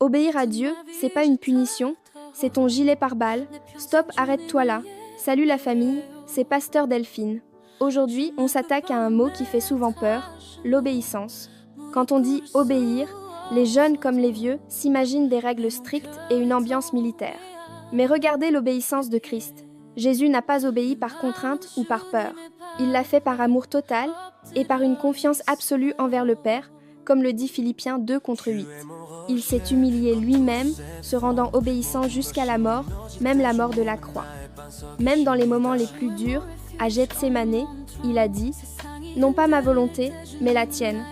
Obéir à Dieu, c'est pas une punition, c'est ton gilet pare-balles. Stop, arrête-toi là. Salut la famille, c'est Pasteur Delphine. Aujourd'hui, on s'attaque à un mot qui fait souvent peur, l'obéissance. Quand on dit obéir, les jeunes comme les vieux s'imaginent des règles strictes et une ambiance militaire. Mais regardez l'obéissance de Christ. Jésus n'a pas obéi par contrainte ou par peur. Il l'a fait par amour total et par une confiance absolue envers le Père, comme le dit Philippiens 2:8. Il s'est humilié lui-même, se rendant obéissant jusqu'à la mort, même la mort de la croix. Même dans les moments les plus durs, à Gethsémanée, il a dit « Non pas ma volonté, mais la tienne ».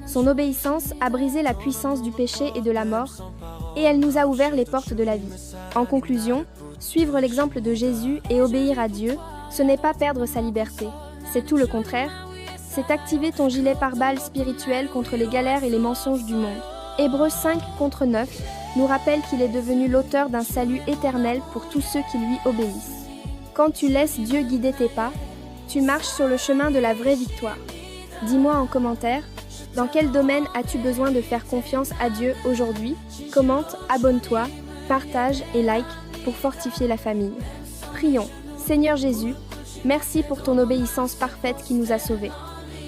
Son obéissance a brisé la puissance du péché et de la mort, et elle nous a ouvert les portes de la vie. En conclusion, suivre l'exemple de Jésus et obéir à Dieu, ce n'est pas perdre sa liberté, c'est tout le contraire. C'est activer ton gilet pare-balles spirituel contre les galères et les mensonges du monde. Hébreux 5:9 nous rappelle qu'il est devenu l'auteur d'un salut éternel pour tous ceux qui lui obéissent. Quand tu laisses Dieu guider tes pas, tu marches sur le chemin de la vraie victoire. Dis-moi en commentaire, dans quel domaine as-tu besoin de faire confiance à Dieu aujourd'hui? Commente, abonne-toi, partage et like pour fortifier la famille. Prions. Seigneur Jésus, merci pour ton obéissance parfaite qui nous a sauvés.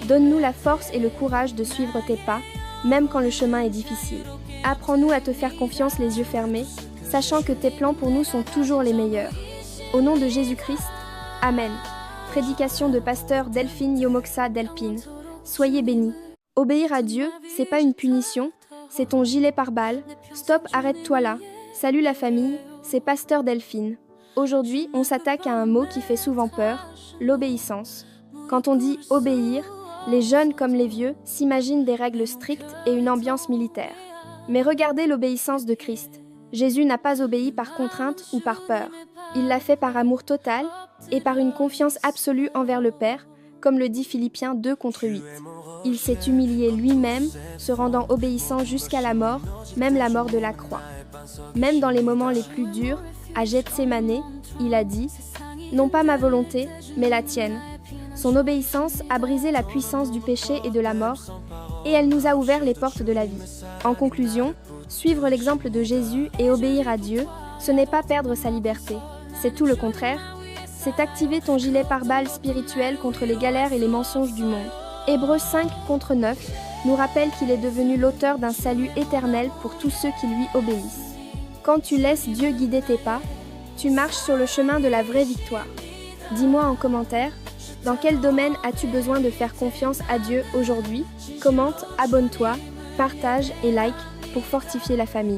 Donne-nous la force et le courage de suivre tes pas, même quand le chemin est difficile. Apprends-nous à te faire confiance les yeux fermés, sachant que tes plans pour nous sont toujours les meilleurs. Au nom de Jésus-Christ, Amen. Prédication de Pasteur Delphine Yomoxa Delpine. Soyez bénis. Obéir à Dieu, c'est pas une punition, c'est ton gilet pare-balles. Stop, arrête-toi là. Salut la famille, c'est Pasteur Delphine. Aujourd'hui, on s'attaque à un mot qui fait souvent peur, l'obéissance. Quand on dit obéir, les jeunes comme les vieux s'imaginent des règles strictes et une ambiance militaire. Mais regardez l'obéissance de Christ. Jésus n'a pas obéi par contrainte ou par peur. Il l'a fait par amour total et par une confiance absolue envers le Père, comme le dit Philippiens 2:8. Il s'est humilié lui-même, se rendant obéissant jusqu'à la mort, même la mort de la croix. Même dans les moments les plus durs, à Gethsémanée, il a dit « Non pas ma volonté, mais la tienne ». Son obéissance a brisé la puissance du péché et de la mort, et elle nous a ouvert les portes de la vie. En conclusion, suivre l'exemple de Jésus et obéir à Dieu, ce n'est pas perdre sa liberté, c'est tout le contraire. C'est activer ton gilet pare-balles spirituel contre les galères et les mensonges du monde. Hébreux 5:9 nous rappelle qu'il est devenu l'auteur d'un salut éternel pour tous ceux qui lui obéissent. Quand tu laisses Dieu guider tes pas, tu marches sur le chemin de la vraie victoire. Dis-moi en commentaire, dans quel domaine as-tu besoin de faire confiance à Dieu aujourd'hui? Commente, abonne-toi, partage et like pour fortifier la famille.